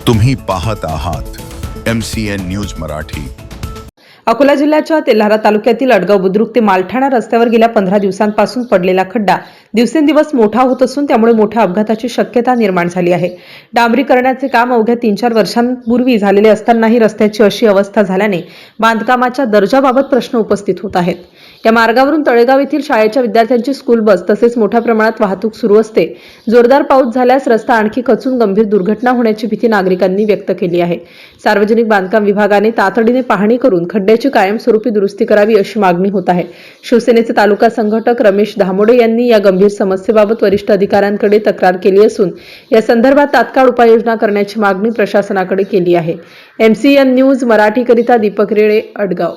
तुम्ही पाहत आहात MCN न्यूज मराठी। अकोला जिल्ह्याच्या तेल्हारा तालुक्यातील अडगाव बुद्रुक ते मालठाणा रस्त्यावर गेल्या 15 दिवसांपासून पडलेला खड्डा दिवसेंदिवस मोठा होत असून त्यामुळे मोठ्या अपघाताची शक्यता निर्माण झाली आहे। डांबरीकरणाचे काम अवघ्या 3-4 वर्षांपूर्वी झालेले असतानाही रस्त्याची अशी अवस्था झाल्याने बांधकामाच्या दर्जाबाबत प्रश्न उपस्थित होत आहेत। या मार्गावरून तळेगाव येथील शाळेच्या विद्यार्थ्यांची स्कूल बस तसेच मोठ्या प्रमाणात वाहतूक सुरू असते। जोरदार पाऊस झाल्यास रस्ता आणखी खचून गंभीर दुर्घटना होण्याची भीती नागरिकांनी व्यक्त केली आहे। सार्वजनिक बांधकाम विभागाने तातडीने पाहणी करून खड्ड्याची कायमस्वरूपी दुरुस्ती करावी अशी मागणी होत आहे। शिवसेनेचे तालुका संघटक रमेश धामोडे यांनी या गंभीर समस्येबाबत वरिष्ठ अधिकाऱ्यांकडे तक्रार केली असून या संदर्भात तात्काळ उपाययोजना करण्याची मागणी प्रशासनाकडे केली आहे। MCN न्यूज मराठीकरिता दीपक रेळे, अडगाव।